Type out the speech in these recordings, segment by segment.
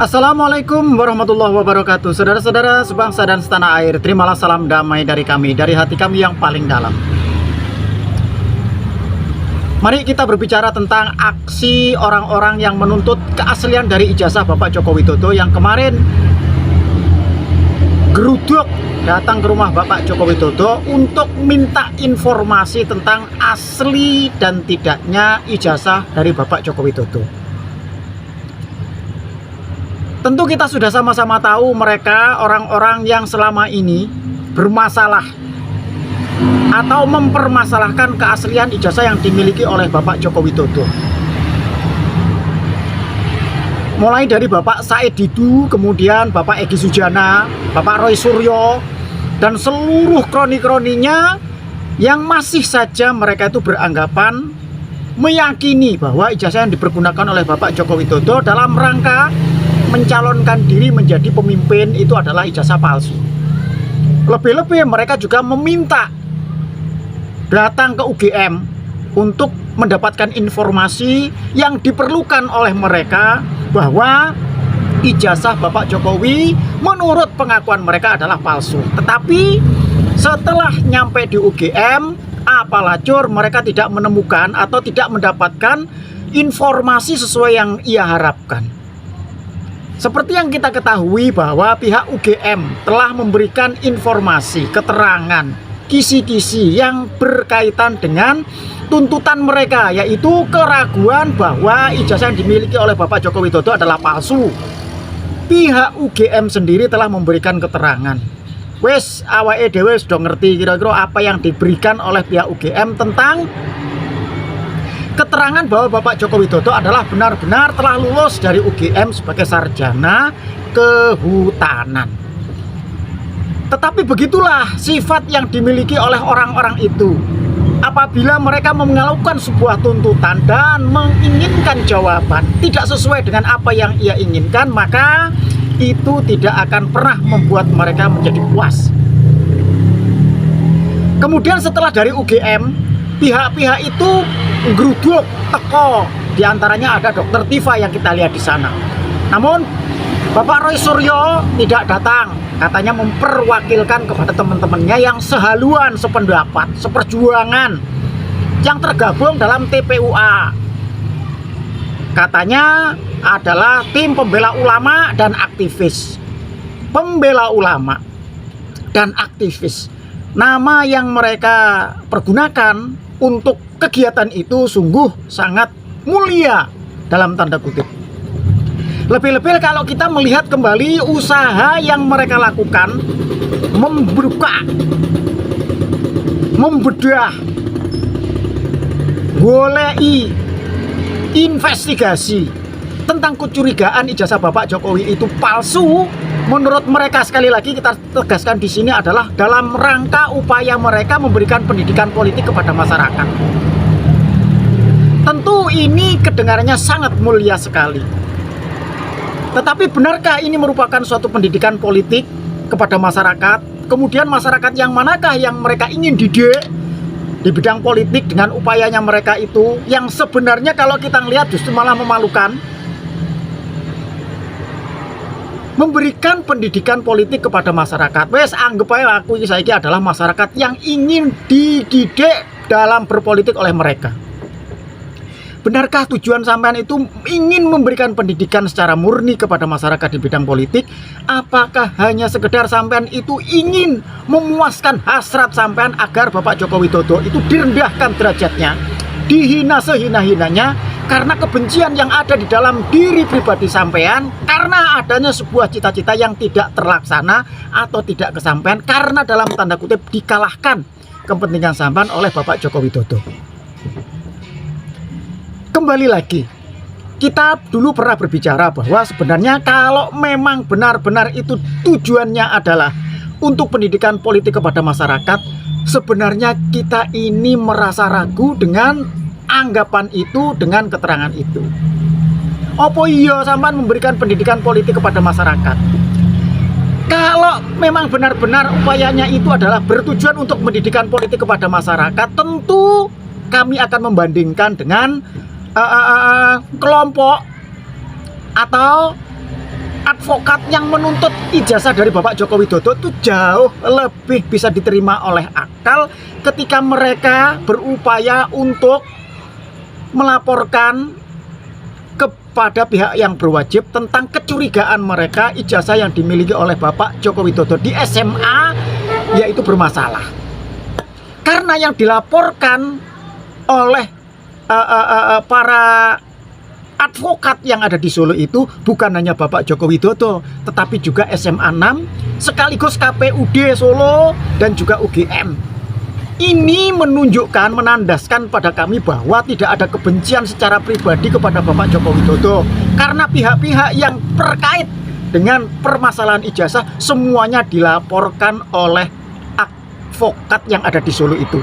Assalamualaikum warahmatullahi wabarakatuh. Saudara-saudara sebangsa dan setanah air, terimalah salam damai dari kami, dari hati kami yang paling dalam. Mari kita berbicara tentang aksi orang-orang yang menuntut keaslian dari ijazah Bapak Joko Widodo yang kemarin geruduk datang ke rumah Bapak Joko Widodo untuk minta informasi tentang asli dan tidaknya ijazah dari Bapak Joko Widodo. Tentu kita sudah sama-sama tahu mereka orang-orang yang selama ini bermasalah atau mempermasalahkan keaslian ijazah yang dimiliki oleh Bapak Joko Widodo. Mulai dari Bapak Said Didu, kemudian Bapak Egy Sujana, Bapak Roy Suryo, dan seluruh kroni-kroninya yang masih saja mereka itu beranggapan meyakini bahwa ijazah yang dipergunakan oleh Bapak Joko Widodo dalam rangka mencalonkan diri menjadi pemimpin itu adalah ijazah palsu. Lebih-lebih mereka juga meminta datang ke UGM untuk mendapatkan informasi yang diperlukan oleh mereka bahwa ijazah Bapak Jokowi menurut pengakuan mereka adalah palsu. Tetapi setelah nyampe di UGM, apalacur mereka tidak menemukan atau tidak mendapatkan informasi sesuai yang ia harapkan. Seperti yang kita ketahui bahwa pihak UGM telah memberikan informasi, keterangan, kisi-kisi yang berkaitan dengan tuntutan mereka, yaitu keraguan bahwa ijazah yang dimiliki oleh Bapak Joko Widodo adalah palsu. Pihak UGM sendiri telah memberikan keterangan. Wes awake dhewe sudah ngerti kira-kira apa yang diberikan oleh pihak UGM tentang keterangan bahwa Bapak Joko Widodo adalah benar-benar telah lulus dari UGM sebagai sarjana kehutanan. Tetapi begitulah sifat yang dimiliki oleh orang-orang itu. Apabila mereka melakukan sebuah tuntutan dan menginginkan jawaban tidak sesuai dengan apa yang ia inginkan, maka itu tidak akan pernah membuat mereka menjadi puas. Kemudian setelah dari UGM, pihak-pihak itu geruduk teko, diantaranya ada Dr. Tifa yang kita lihat di sana. Namun Bapak Roy Suryo tidak datang, katanya memperwakilkan kepada teman-temannya yang sehaluan, sependapat, seperjuangan, yang tergabung dalam TPUA. Katanya adalah tim pembela ulama dan aktivis. Pembela ulama dan aktivis. Nama yang mereka pergunakan untuk kegiatan itu sungguh sangat mulia dalam tanda kutip. Lebih-lebih kalau kita melihat kembali usaha yang mereka lakukan membuka, membedah, golei, investigasi tentang kecurigaan ijazah Bapak Jokowi itu palsu. Menurut mereka, sekali lagi kita tegaskan di sini adalah dalam rangka upaya mereka memberikan pendidikan politik kepada masyarakat. Tentu ini kedengarannya sangat mulia sekali. Tetapi benarkah ini merupakan suatu pendidikan politik kepada masyarakat? Kemudian masyarakat yang manakah yang mereka ingin didik di bidang politik dengan upayanya mereka itu, yang sebenarnya kalau kita lihat justru malah memalukan? Memberikan pendidikan politik kepada masyarakat. Wes anggap aja aku ini adalah masyarakat yang ingin dididik dalam berpolitik oleh mereka. Benarkah tujuan sampean itu ingin memberikan pendidikan secara murni kepada masyarakat di bidang politik? Apakah hanya sekedar sampean itu ingin memuaskan hasrat sampean agar Bapak Joko Widodo itu direndahkan derajatnya, dihina sehina-hinanya karena kebencian yang ada di dalam diri pribadi sampean, karena adanya sebuah cita-cita yang tidak terlaksana atau tidak kesampaian karena dalam tanda kutip dikalahkan kepentingan sampean oleh Bapak Joko Widodo? Kembali lagi, kita dulu pernah berbicara bahwa sebenarnya kalau memang benar-benar itu tujuannya adalah untuk pendidikan politik kepada masyarakat, sebenarnya kita ini merasa ragu dengan anggapan itu, dengan keterangan itu. Apa iya sampean memberikan pendidikan politik kepada masyarakat? Kalau memang benar-benar upayanya itu adalah bertujuan untuk pendidikan politik kepada masyarakat, tentu kami akan membandingkan dengan kelompok atau advokat yang menuntut ijazah dari Bapak Joko Widodo itu jauh lebih bisa diterima oleh akal ketika mereka berupaya untuk melaporkan kepada pihak yang berwajib tentang kecurigaan mereka ijazah yang dimiliki oleh Bapak Joko Widodo di SMA yaitu bermasalah. Karena yang dilaporkan oleh para advokat yang ada di Solo itu bukan hanya Bapak Joko Widodo, tetapi juga SMA 6 sekaligus KPUD Solo dan juga UGM. Ini menunjukkan, menandaskan pada kami bahwa tidak ada kebencian secara pribadi kepada Bapak Joko Widodo, karena pihak-pihak yang terkait dengan permasalahan ijazah semuanya dilaporkan oleh advokat yang ada di Solo itu.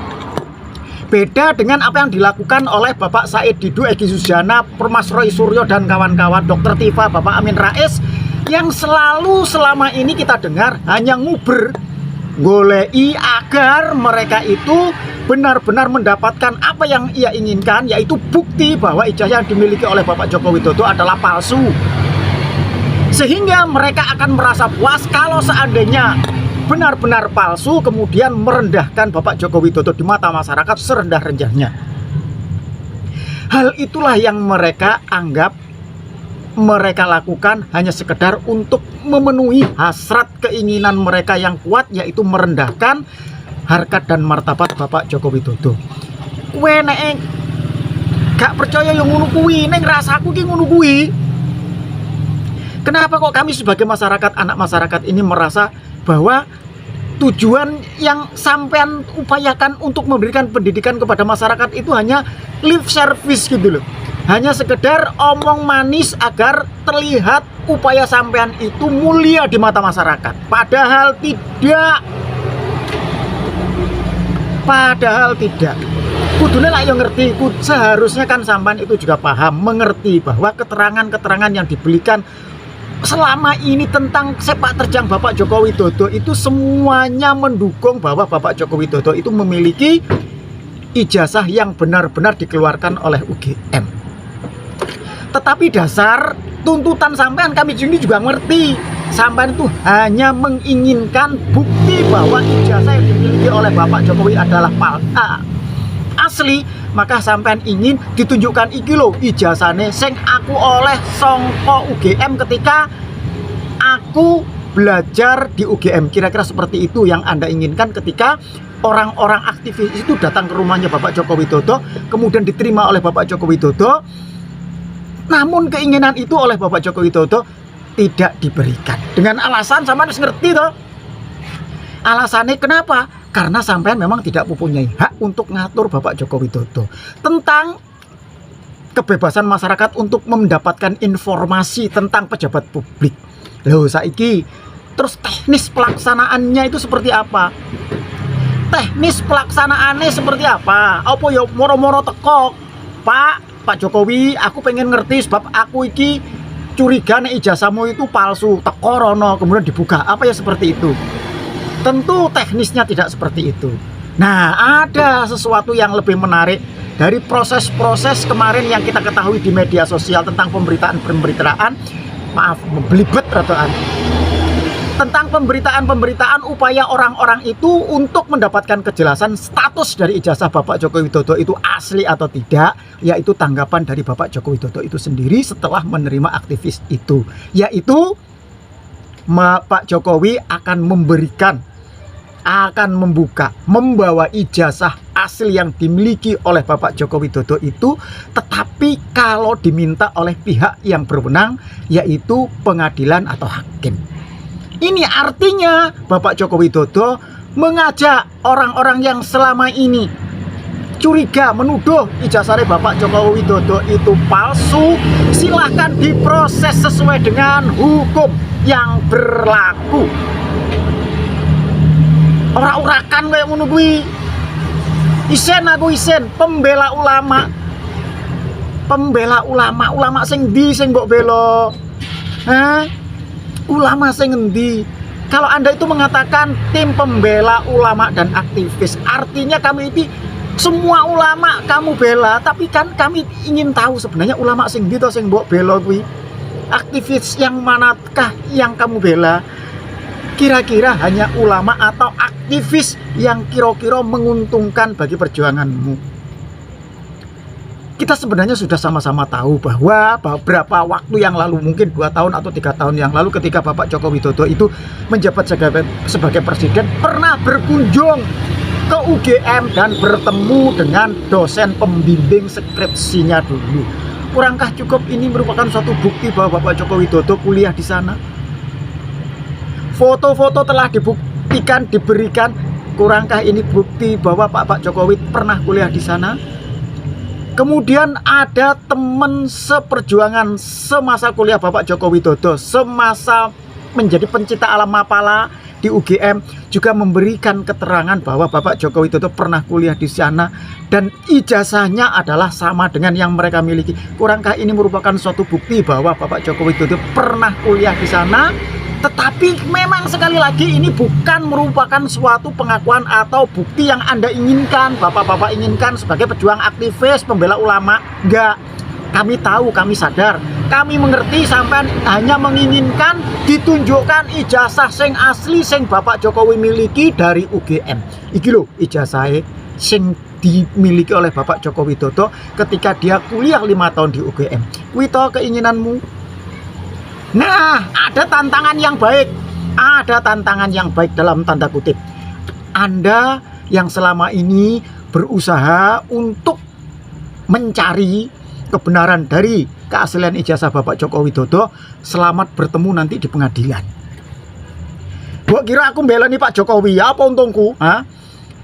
Beda dengan apa yang dilakukan oleh Bapak Said Didu, Egy Sujana, Mas Roy Suryo dan kawan-kawan, Dr. Tifa, Bapak Amin Rais, yang selalu selama ini kita dengar hanya nguber golei agar mereka itu benar-benar mendapatkan apa yang ia inginkan, yaitu bukti bahwa ijazah yang dimiliki oleh Bapak Joko Widodo adalah palsu. Sehingga mereka akan merasa puas kalau seandainya benar-benar palsu, kemudian merendahkan Bapak Joko Widodo di mata masyarakat serendah-rendahnya. Hal itulah yang mereka anggap, mereka lakukan hanya sekedar untuk memenuhi hasrat keinginan mereka yang kuat, yaitu merendahkan harkat dan martabat Bapak Joko Widodo. Kowe nek gak percaya yang ngono kuwi, ning rasaku ki ngono kuwi. Kenapa kok kami sebagai masyarakat, anak masyarakat ini merasa bahwa tujuan yang sampean upayakan untuk memberikan pendidikan kepada masyarakat itu hanya lip service gitu loh. Hanya sekedar omong manis agar terlihat upaya sampean itu mulia di mata masyarakat. Padahal tidak. Padahal tidak. Kudune lah yang ngerti, seharusnya kan sampean itu juga paham, mengerti bahwa keterangan-keterangan yang diberikan selama ini tentang sepak terjang Bapak Joko Widodo itu semuanya mendukung bahwa Bapak Joko Widodo itu memiliki ijazah yang benar-benar dikeluarkan oleh UGM. Tetapi dasar tuntutan sampean kami sini juga ngerti, sampean itu hanya menginginkan bukti bahwa ijazah yang dimiliki oleh Bapak Jokowi adalah asli, maka sampean ingin ditunjukkan iki lho ijazahnya sing aku oleh songko UGM ketika aku belajar di UGM. Kira-kira seperti itu yang Anda inginkan ketika orang-orang aktivis itu datang ke rumahnya Bapak Joko Widodo, kemudian diterima oleh Bapak Joko Widodo. Namun keinginan itu oleh Bapak Joko Widodo tidak diberikan. Dengan alasan sampean harus ngerti toh. Alasannya kenapa? Karena sampean memang tidak mempunyai hak untuk ngatur Bapak Joko Widodo tentang kebebasan masyarakat untuk mendapatkan informasi tentang pejabat publik. Loh saiki terus teknis pelaksanaannya itu seperti apa? Teknis pelaksanaannya seperti apa? Apa ya moro-moro teko, Pak Jokowi, aku pengen ngerti sebab aku iki curiga nih ijazahmu itu palsu, teko rono kemudian dibuka, apa ya seperti itu? Tentu teknisnya tidak seperti itu. Nah, ada sesuatu yang lebih menarik dari proses-proses kemarin yang kita ketahui di media sosial tentang pemberitaan, maaf, belibet rotoan, tentang pemberitaan upaya orang-orang itu untuk mendapatkan kejelasan status dari ijazah Bapak Joko Widodo itu asli atau tidak, yaitu tanggapan dari Bapak Joko Widodo itu sendiri setelah menerima aktivis itu, yaitu Pak Jokowi akan memberikan, akan membawa ijazah asli yang dimiliki oleh Bapak Joko Widodo itu, tetapi kalau diminta oleh pihak yang berwenang, yaitu pengadilan atau hakim. Ini artinya Bapak Joko Widodo mengajak orang-orang yang selama ini curiga, menuduh ijazah Bapak Joko Widodo itu palsu, silahkan diproses sesuai dengan hukum yang berlaku. Ora-urakan kayak ngono kuwi. Isen aku isen pembela ulama. Pembela ulama, ulama sing ndi sing mbok bela? Hah? Ulama sing ngendi? Kalau Anda itu mengatakan tim pembela ulama dan aktivis, artinya kami ini semua ulama kamu bela, tapi kan kami ingin tahu sebenarnya ulama sing ndi to sing mbok bela kuwi. Aktivis yang manakah yang kamu bela? Kira-kira hanya ulama atau aktivis yang kira-kira menguntungkan bagi perjuanganmu? Kita sebenarnya sudah sama-sama tahu bahwa beberapa waktu yang lalu, mungkin 2 tahun atau 3 tahun yang lalu, ketika Bapak Joko Widodo itu menjabat sebagai presiden, pernah berkunjung ke UGM dan bertemu dengan dosen pembimbing skripsinya dulu. Kurangkah cukup ini merupakan suatu bukti bahwa Bapak Joko Widodo kuliah di sana? Foto-foto telah dibuktikan, diberikan. Kurangkah ini bukti bahwa Pak Jokowi pernah kuliah di sana? Kemudian ada teman seperjuangan semasa kuliah Bapak Joko Widodo, semasa menjadi pencinta alam Mapala di UGM, juga memberikan keterangan bahwa Bapak Joko Widodo pernah kuliah di sana dan ijazahnya adalah sama dengan yang mereka miliki. Kurangkah ini merupakan suatu bukti bahwa Bapak Joko Widodo pernah kuliah di sana? Tetapi memang sekali lagi ini bukan merupakan suatu pengakuan atau bukti yang Anda inginkan, Bapak-bapak inginkan sebagai pejuang aktivis, pembela ulama. Enggak, kami tahu, kami sadar, kami mengerti sampai hanya menginginkan ditunjukkan ijazah sing asli sing Bapak Jokowi miliki dari UGM. Iki lho ijazahnya sing dimiliki oleh Bapak Joko Widodo ketika dia kuliah 5 tahun di UGM. Kuwi to keinginanmu? Nah, ada tantangan yang baik. Ada tantangan yang baik dalam tanda kutip. Anda yang selama ini berusaha untuk mencari kebenaran dari keaslian ijazah Bapak Joko Widodo, selamat bertemu nanti di pengadilan. Gua kira aku membela nih Pak Jokowi, apa untungku? Hah?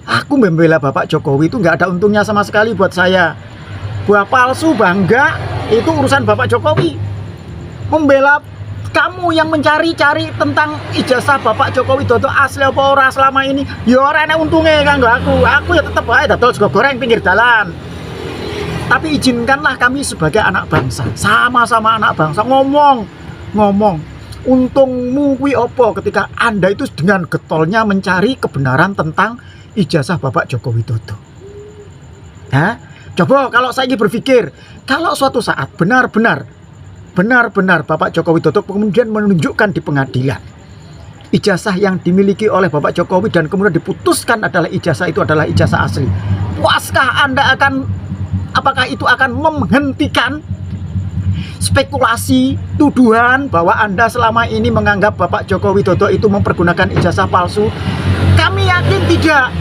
Aku membela Bapak Jokowi itu nggak ada untungnya sama sekali buat saya. Buah palsu bangga itu urusan Bapak Jokowi. Membela kamu yang mencari-cari tentang ijazah Bapak Joko Widodo asli apa ora selama ini, ya ora enak untungnya kanggo aku ya tetep ae dodol sego goreng pinggir dalan. Tapi izinkanlah kami sebagai anak bangsa, sama-sama anak bangsa ngomong untungmu kuwi apa ketika Anda itu dengan getolnya mencari kebenaran tentang ijazah Bapak Joko Widodo. Hah? Coba kalau saya berpikir, kalau suatu saat benar-benar Bapak Joko Widodo kemudian menunjukkan di pengadilan ijazah yang dimiliki oleh Bapak Jokowi dan kemudian diputuskan adalah ijazah itu adalah ijazah asli, puaskah Anda apakah itu akan menghentikan spekulasi tuduhan bahwa Anda selama ini menganggap Bapak Joko Widodo itu mempergunakan ijazah palsu? Kami yakin tidak.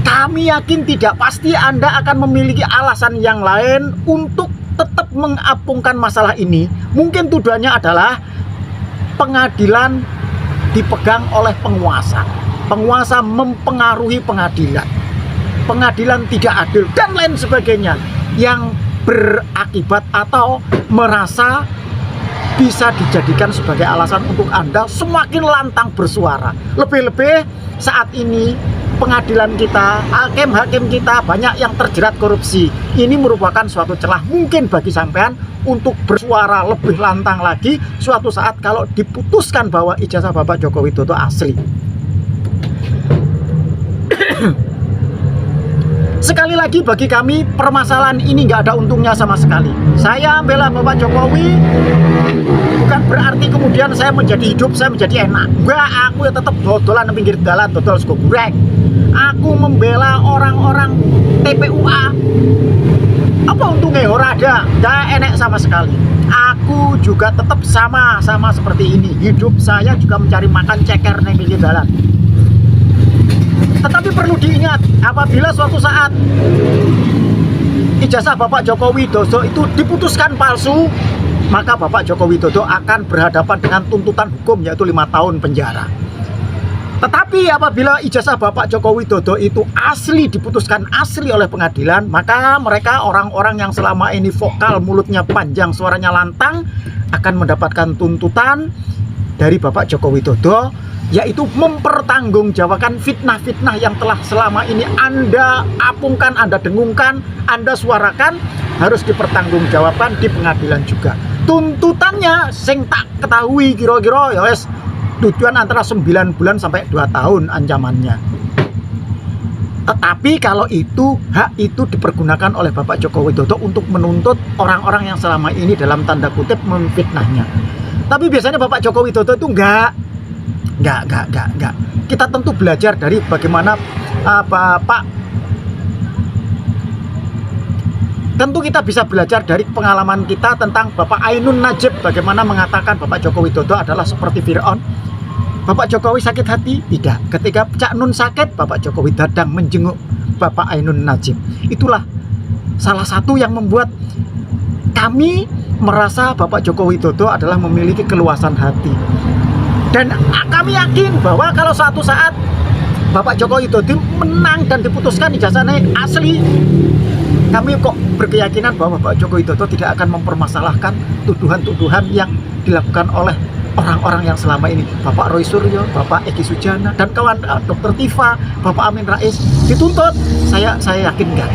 Kami yakin tidak. Pasti Anda akan memiliki alasan yang lain untuk tetap mengapungkan masalah ini. Mungkin tuduhannya adalah pengadilan dipegang oleh penguasa. Penguasa mempengaruhi pengadilan. Pengadilan tidak adil dan lain sebagainya, yang berakibat atau merasa bisa dijadikan sebagai alasan untuk Anda semakin lantang bersuara. Lebih-lebih saat ini pengadilan kita, hakim-hakim kita banyak yang terjerat korupsi. Ini merupakan suatu celah mungkin bagi sampean untuk bersuara lebih lantang lagi suatu saat kalau diputuskan bahwa ijazah Bapak Joko Widodo asli. Sekali lagi bagi kami permasalahan ini nggak ada untungnya sama sekali. Saya bela Bapak Jokowi bukan berarti kemudian saya menjadi hidup, saya menjadi enak. Enggak, aku ya tetap dodolan pinggir dalan, dodol sego goreng. Aku membela orang-orang TPUA. Apa untungnya? Ora ada, nggak enak sama sekali. Aku juga tetap sama seperti ini. Hidup saya juga mencari makan ceker di pinggir dalan. Tetapi perlu diingat, apabila suatu saat ijazah Bapak Joko Widodo itu diputuskan palsu, maka Bapak Joko Widodo akan berhadapan dengan tuntutan hukum, yaitu 5 tahun penjara. Tetapi apabila ijazah Bapak Joko Widodo itu asli, diputuskan asli oleh pengadilan, maka mereka orang-orang yang selama ini vokal, mulutnya panjang, suaranya lantang, akan mendapatkan tuntutan dari Bapak Joko Widodo, yaitu mempertanggungjawabkan fitnah-fitnah yang telah selama ini Anda apungkan, Anda dengungkan, Anda suarakan, harus dipertanggungjawabkan di pengadilan juga. Tuntutannya sing tak ketahui kira-kira ya wes, tujuan antara 9 bulan sampai 2 tahun ancamannya. Tetapi kalau hak itu dipergunakan oleh Bapak Joko Widodo untuk menuntut orang-orang yang selama ini dalam tanda kutip memfitnahnya. Tapi biasanya Bapak Joko Widodo itu enggak. Kita tentu belajar dari bagaimana tentu kita bisa belajar dari pengalaman kita tentang Bapak Ainun Najib, bagaimana mengatakan Bapak Joko Widodo adalah seperti Fir'aun. Bapak Jokowi sakit hati? Tidak. Ketika Cak Nun sakit, Bapak Jokowi datang menjenguk Bapak Ainun Najib. Itulah salah satu yang membuat kami merasa Bapak Joko Widodo adalah memiliki keluasan hati. Dan kami yakin bahwa kalau suatu saat Bapak Joko Widodo menang dan diputuskan ijazahnya asli, kami kok berkeyakinan bahwa Bapak Joko Widodo tidak akan mempermasalahkan tuduhan-tuduhan yang dilakukan oleh orang-orang yang selama ini, Bapak Roy Suryo, Bapak Egy Sujana, dan kawan Dr. Tifa, Bapak Amin Rais dituntut. Saya yakin enggak,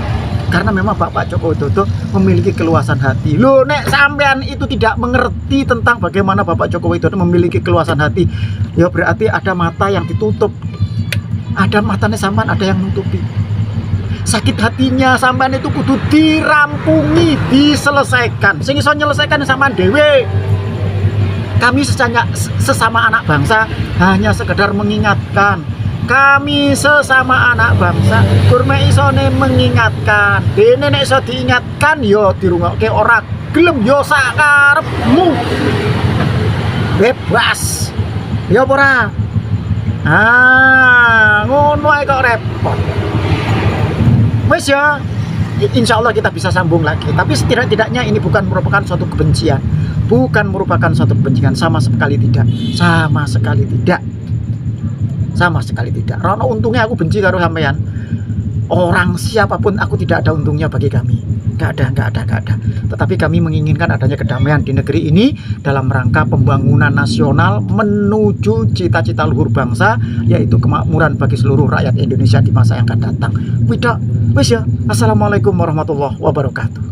karena memang Bapak Joko Widodo memiliki keluasan hati. Loh, nek sampean itu tidak mengerti tentang bagaimana Bapak Joko Widodo memiliki keluasan hati, ya berarti ada mata yang ditutup, ada matanya sampean ada yang nutupi. Sakit hatinya sampean itu kudu dirampungi, diselesaikan. Sing iso nyelesaikan sampean dhewe. Kami sesama anak bangsa hanya sekedar mengingatkan. Kami sesama anak bangsa kurme isone mengingatkan. Dene nek iso diingatkan yo dirungokke ora gelem yo sakarepmu. Bebas. Ya ora? Ngono ae kok repot. Wes ya, insya Allah kita bisa sambung lagi. Tapi setidak-tidaknya ini bukan merupakan suatu kebencian. Bukan merupakan suatu kebencian, sama sekali tidak. Sama sekali tidak. Sama sekali tidak. Rono untungnya aku benci karo sampean. Orang siapapun aku tidak ada untungnya bagi kami. Gak ada. Tetapi kami menginginkan adanya kedamaian di negeri ini dalam rangka pembangunan nasional menuju cita-cita luhur bangsa, yaitu kemakmuran bagi seluruh rakyat Indonesia di masa yang akan datang. Wis ya. Assalamualaikum warahmatullahi wabarakatuh.